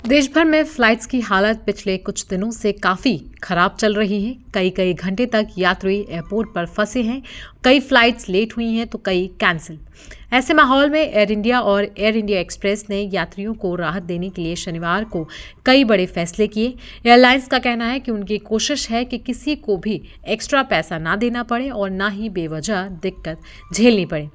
देश भर में फ्लाइट्स की हालत पिछले कुछ दिनों से काफी खराब चल रही है। कई कई घंटे तक यात्री एयरपोर्ट पर फंसे हैं। कई फ्लाइट्स लेट हुई हैं तो कई कैंसिल। ऐसे माहौल में एयर इंडिया और एयर इंडिया एक्सप्रेस ने यात्रियों को राहत देने के लिए शनिवार को कई बड़े फैसले किए। एयरलाइंस का कहना है कि उनकी कोशिश है कि किसी को भी एक्स्ट्रा पैसा ना देना पड़े और ना ही बेवजह दिक्कत झेलनी पड़े।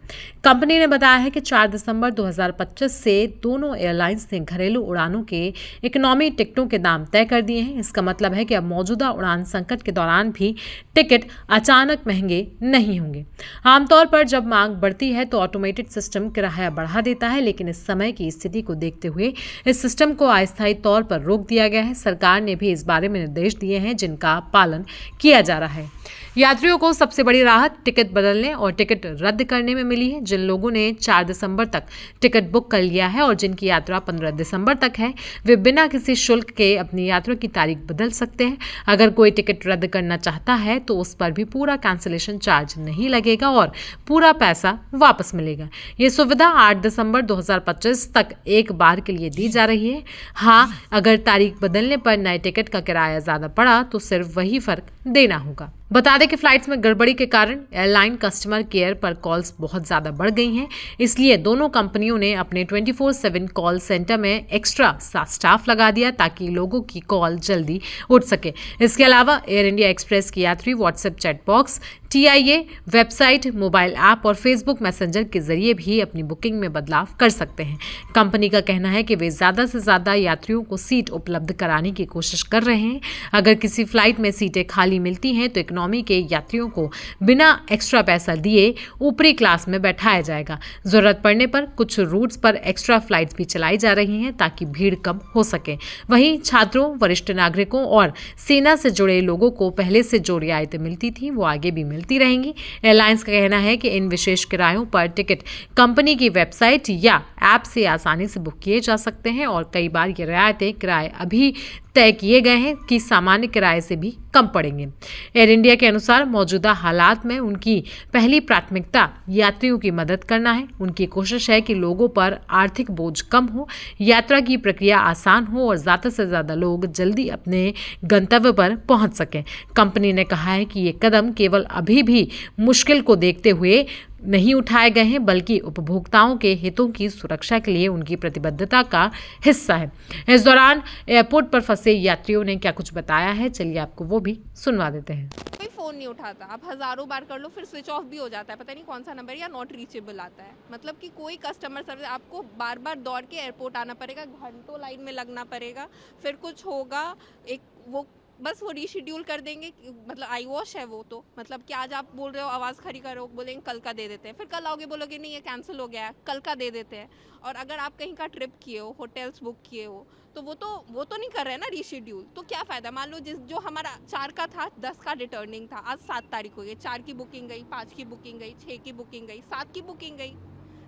कंपनी ने बताया है कि 4 दिसंबर 2025 से दोनों एयरलाइंस ने घरेलू उड़ानों के इकोनॉमी टिकटों के दाम तय कर दिए हैं। इसका मतलब है कि अब मौजूदा उड़ान संकट के दौरान भी टिकट अचानक महंगे नहीं होंगे। आमतौर पर जब मांग बढ़ती है तो ऑटोमेटेड सिस्टम किराया बढ़ा देता है, लेकिन इस समय की स्थिति को देखते हुए इस सिस्टम को अस्थायी तौर पर रोक दिया गया है। सरकार ने भी इस बारे में निर्देश दिए हैं जिनका पालन किया जा रहा है। यात्रियों को सबसे बड़ी राहत टिकट बदलने और टिकट रद्द करने में मिली है। जिन लोगों ने 4 दिसंबर तक टिकट बुक कर लिया है और जिनकी यात्रा 15 दिसंबर तक है, वे बिना किसी शुल्क के अपनी यात्रा की तारीख बदल सकते हैं। अगर कोई टिकट रद्द करना चाहता है तो उस पर भी पूरा कैंसिलेशन चार्ज नहीं लगेगा और पूरा पैसा वापस मिलेगा। ये सुविधा 8 दिसंबर 2025 तक एक बार के लिए दी जा रही है। हाँ, अगर तारीख बदलने पर नए टिकट का किराया ज्यादा पड़ा तो सिर्फ वही फर्क देना होगा। बता दें कि फ्लाइट्स में गड़बड़ी के कारण एयरलाइन कस्टमर केयर पर कॉल्स बहुत ज़्यादा बढ़ गई हैं। इसलिए दोनों कंपनियों ने अपने 24/7 कॉल सेंटर में एक्स्ट्रा स्टाफ लगा दिया ताकि लोगों की कॉल जल्दी उठ सके। इसके अलावा एयर इंडिया एक्सप्रेस के यात्री WhatsApp chat box, TIA website, mobile app और फेसबुक मैसेंजर के जरिए भी अपनी बुकिंग में बदलाव कर सकते हैं। कंपनी का कहना है कि वे ज़्यादा से ज़्यादा यात्रियों को सीट उपलब्ध कराने की कोशिश कर रहे हैं। अगर किसी फ्लाइट में सीटें खाली मिलती हैं तो इकोनॉमी के यात्रियों को बिना एक्स्ट्रा पैसा दिए ऊपरी क्लास में बैठाया जाएगा। जरूरत पड़ने पर कुछ रूट्स पर एक्स्ट्रा फ्लाइट्स भी चलाई जा रही हैं ताकि भीड़ कम हो सके। वहीं छात्रों, वरिष्ठ नागरिकों और सेना से जुड़े लोगों को पहले से जो रियायतें मिलती थी वो आगे भी मिलती रहेंगी। एयरलाइंस का कहना है कि इन विशेष किरायों पर टिकट कंपनी की वेबसाइट या ऐप से आसानी से बुक किए जा सकते हैं और कई बार ये रियायतें किराए अभी तय किए गए हैं कि सामान्य किराए से भी कम पड़ेंगे। एयर इंडिया के अनुसार मौजूदा हालात में उनकी पहली प्राथमिकता यात्रियों की मदद करना है। उनकी कोशिश है कि लोगों पर आर्थिक बोझ कम हो, यात्रा की प्रक्रिया आसान हो और ज़्यादा से ज़्यादा लोग जल्दी अपने गंतव्य पर पहुंच सकें। कंपनी ने कहा है कि ये कदम केवल अभी भी मुश्किल को देखते हुए नहीं उठाए गए हैं बल्कि उपभोक्ताओं के हितों की सुरक्षा के लिए उनकी प्रतिबद्धता का हिस्सा है। इस दौरान एयरपोर्ट पर फंसे यात्रियों ने क्या कुछ बताया है, चलिए आपको वो भी सुनवा देते हैं। कोई फ़ोन नहीं उठाता, आप हज़ारों बार कर लो फिर स्विच ऑफ भी हो जाता है, पता नहीं कौन सा नंबर या नॉट रीचेबल आता है। मतलब कि कोई कस्टमर सर्विस, आपको बार बार दौड़ के एयरपोर्ट आना पड़ेगा, घंटों लाइन में लगना पड़ेगा, फिर कुछ होगा, एक वो बस वो रीशेड्यूल कर देंगे। मतलब आई वॉश है वो, तो मतलब कि आज आप बोल रहे हो आवाज़ खड़ी करो, बोलेंगे कल का दे देते हैं, फिर कल आओगे बोलोगे नहीं ये कैंसिल हो गया है, कल का दे देते हैं। और अगर आप कहीं का ट्रिप किए हो, होटल्स बुक किए हो, तो वो तो नहीं कर रहे हैं ना रीशेड्यूल, तो क्या फ़ायदा। मान लो जो हमारा 4 का था, 10 का रिटर्निंग था, आज 7 तारीख हो गई, 4 की बुकिंग गई, 5 की बुकिंग गई, 6 की बुकिंग गई, 7 की बुकिंग गई,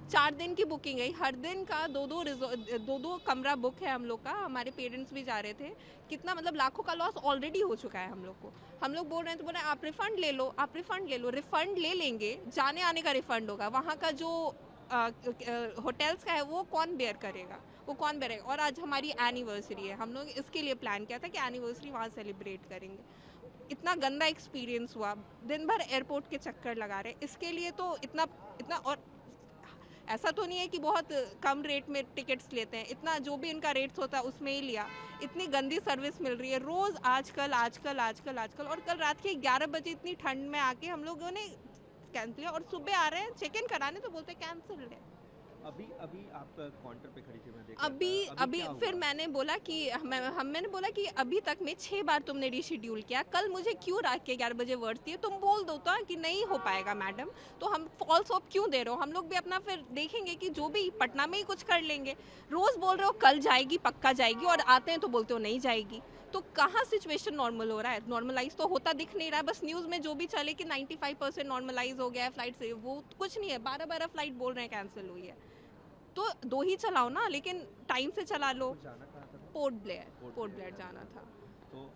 4 दिन की बुकिंग गई। हर दिन का दो कमरा बुक है हम लोग का। हमारे पेरेंट्स भी जा रहे थे। कितना मतलब लाखों का लॉस ऑलरेडी हो चुका है हम लोग को। हम लोग बोल रहे हैं तो बोल रहे हैं आप रिफ़ंड ले लो, आप रिफ़ंड ले लो। रिफ़ंड ले लेंगे, जाने आने का रिफ़ंड होगा, वहाँ का जो होटल्स का है वो कौन बेयर करेगा, वो कौन बेयर करेगा। और आज हमारी एनिवर्सरी है, हम लोग इसके लिए प्लान किया था कि एनिवर्सरी वहाँ सेलिब्रेट करेंगे। इतना गंदा एक्सपीरियंस हुआ, दिन भर एयरपोर्ट के चक्कर लगा रहे। इसके लिए तो इतना और ऐसा तो नहीं है कि बहुत कम रेट में टिकट्स लेते हैं, इतना जो भी इनका रेट्स होता है उसमें ही लिया। इतनी गंदी सर्विस मिल रही है रोज़, आजकल। और कल रात के 11 बजे इतनी ठंड में आके हम लोगों ने कैंसिल किया और सुबह आ रहे हैं चेक इन कराने तो बोलते हैं कैंसिल है। अभी आप काउंटर पे खड़ी थी, मैं देख अभी फिर मैंने बोला कि मैंने बोला कि अभी तक में 6 बार तुमने रीशेड्यूल किया, कल मुझे क्यों रात के 11 बजे वर्ड दिए, तुम बोल दो तो कि नहीं हो पाएगा मैडम, तो हम फॉल्स होप क्यों दे रहे हो। हम लोग भी अपना फिर देखेंगे कि जो भी पटना में ही कुछ कर लेंगे। रोज़ बोल रहे हो कल जाएगी, पक्का जाएगी, और आते हैं तो बोलते हो नहीं जाएगी। तो कहाँ सिचुएशन नॉर्मल हो रहा है, नॉर्मलाइज तो होता दिख नहीं रहा है। बस न्यूज़ में जो भी चले कि 95% नॉर्मलाइज हो गया है फ्लाइट से, वो कुछ नहीं है। 12 फ्लाइट बोल रहे हैं कैंसिल हुई है, तो 2 ही चलाओ ना, लेकिन टाइम से चला लो। पोर्ट ब्लेयर जाना था। तो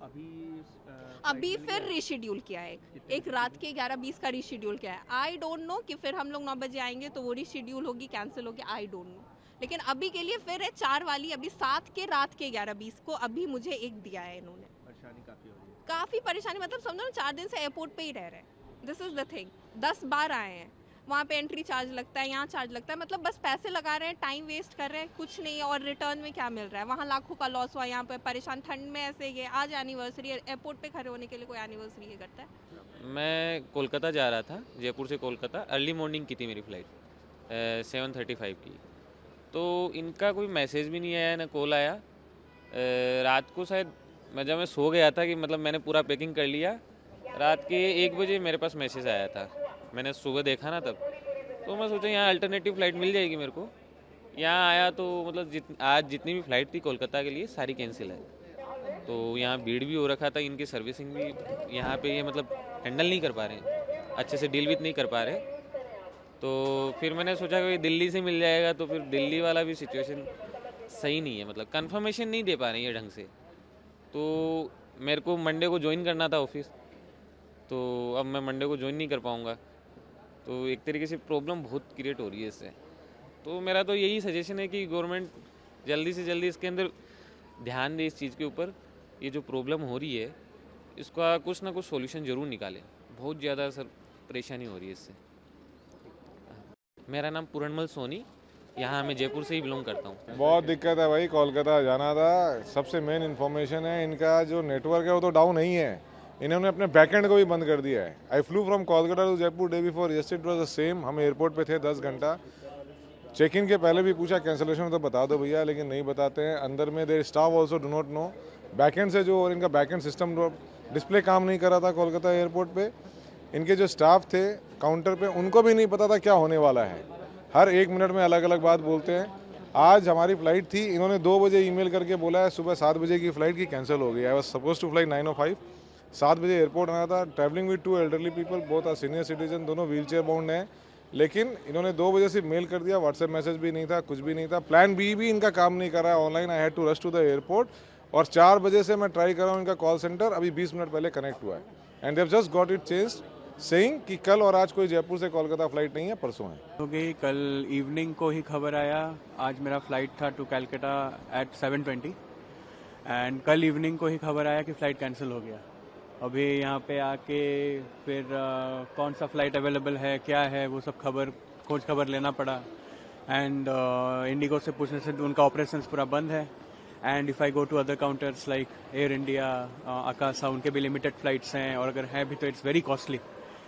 अभी फिर रीशेड्यूल किया है, एक रात के 11:20 का रीशेड्यूल किया है। आई डोंट नो कि फिर हम लोग 9 बजे आएंगे तो वो रीशेड्यूल होगी, कैंसिल होगी, आई डोंट नो। लेकिन अभी के लिए फिर है 4 वाली, अभी 7 के रात के 11:20 को अभी मुझे एक दिया है इन्होंने। परेशानी काफ़ी हो रही है। काफ़ी परेशानी, मतलब समझो ना 4 दिन से एयरपोर्ट पे ही रह रहे हैं। This is the thing. 10 बार आए हैं, वहाँ पे एंट्री चार्ज लगता है, यहाँ चार्ज लगता है, मतलब बस पैसे लगा रहे हैं, टाइम वेस्ट कर रहे हैं, कुछ नहीं। और रिटर्न में क्या मिल रहा है? वहाँ लाखों का लॉस हुआ, यहाँ पे परेशान। ठंड में ऐसे ये आज एनिवर्सरी, एयरपोर्ट पे खड़े होने के लिए कोई एनिवर्सरी ये करता है? मैं कोलकाता जा रहा था, जयपुर से कोलकाता। अर्ली मॉर्निंग की थी मेरी फ़्लाइट 7:35 की। तो इनका कोई मैसेज भी नहीं आया, ना कॉल आया। रात को शायद जब मैं सो गया था कि मतलब मैंने पूरा पैकिंग कर लिया, रात के 1 बजे मेरे पास मैसेज आया था। मैंने सुबह देखा ना तब, तो मैं सोचा यहाँ अल्टरनेटिव फ़्लाइट मिल जाएगी मेरे को। यहाँ आया तो मतलब आज जितनी भी फ़्लाइट थी कोलकाता के लिए सारी कैंसिल है। तो यहाँ भीड़ भी हो रखा था, इनकी सर्विसिंग भी यहाँ पे ये मतलब हैंडल नहीं कर पा रहे हैं, अच्छे से डील विथ नहीं कर पा रहे। तो फिर मैंने सोचा कि दिल्ली से मिल जाएगा, तो फिर दिल्ली वाला भी सिचुएशन सही नहीं है, मतलब कंफर्मेशन नहीं दे पा रहे हैं ये ढंग से। तो मेरे को मंडे को ज्वाइन करना था ऑफिस, तो अब मैं मंडे को ज्वाइन नहीं कर पाऊँगा। तो एक तरीके से प्रॉब्लम बहुत क्रिएट हो रही है इससे। तो मेरा तो यही सजेशन है कि गवर्नमेंट जल्दी से जल्दी इसके अंदर ध्यान दे इस चीज़ के ऊपर। ये जो प्रॉब्लम हो रही है इसका कुछ ना कुछ सॉल्यूशन ज़रूर निकालें। बहुत ज़्यादा सर परेशानी हो रही है इससे। मेरा नाम पूरणमल सोनी, यहाँ मैं जयपुर से ही बिलोंग करता हूँ। बहुत दिक्कत है भाई, कोलकाता जाना था। सबसे मेन इन्फॉर्मेशन है इनका जो नेटवर्क है वो तो डाउन नहीं है, इन्होंने अपने बैकएंड को भी बंद कर दिया है। I flew from Kolkata to Jaipur day before yesterday, it was the same. हम एयरपोर्ट पे थे 10 घंटा। चेक इन के पहले भी पूछा कैंसिलेशन तो बता दो भैया, लेकिन नहीं बताते हैं। अंदर में their staff also do not know. Backend से जो और इनका बैकएंड सिस्टम डिस्प्ले काम नहीं कर रहा था कोलकाता एयरपोर्ट पे। इनके जो स्टाफ थे काउंटर पे उनको भी नहीं पता था क्या होने वाला है। हर 1 मिनट में अलग अलग बात बोलते हैं। आज हमारी फ़्लाइट थी, इन्होंने 2 बजे ईमेल करके बोला है सुबह 7 बजे की फ़्लाइट की कैंसिल हो गई। I was suppose to fly 9:05। 7 बजे एयरपोर्ट आना था। Travelling with 2 elderly people, both are senior citizen, दोनों व्हीलचेयर बाउंड हैं। लेकिन इन्होंने 2 बजे से मेल कर दिया, व्हाट्सएप मैसेज भी नहीं था, कुछ भी नहीं था। प्लान बी भी इनका काम नहीं कर रहा है online. I had to rush to the airport. और 4 बजे से मैं ट्राई कर रहा हूँ इनका कॉल सेंटर, अभी 20 मिनट पहले कनेक्ट हुआ है। And they have just got it changed, saying कि कल और आज कोई जयपुर से कोलकाता फ्लाइट नहीं है, परसों है। हो गई। कल इवनिंग को ही खबर आया। आज मेरा फ्लाइट था टू कैलकाटा एट 7:20 एंड कल इवनिंग को ही खबर आया कि फ़्लाइट कैंसिल हो गया। अभी यहाँ पे आके फिर कौन सा फ़्लाइट अवेलेबल है, क्या है, वो सब खोज खबर लेना पड़ा। एंड इंडिगो से पूछने से उनका ऑपरेशंस पूरा बंद है। And if I go to other counters like Air India, Akasa, उनके भी लिमिटेड फ़्लाइट्स हैं, और अगर है भी तो it's very costly,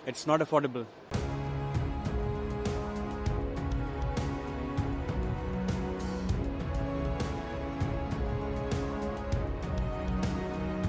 it's not affordable.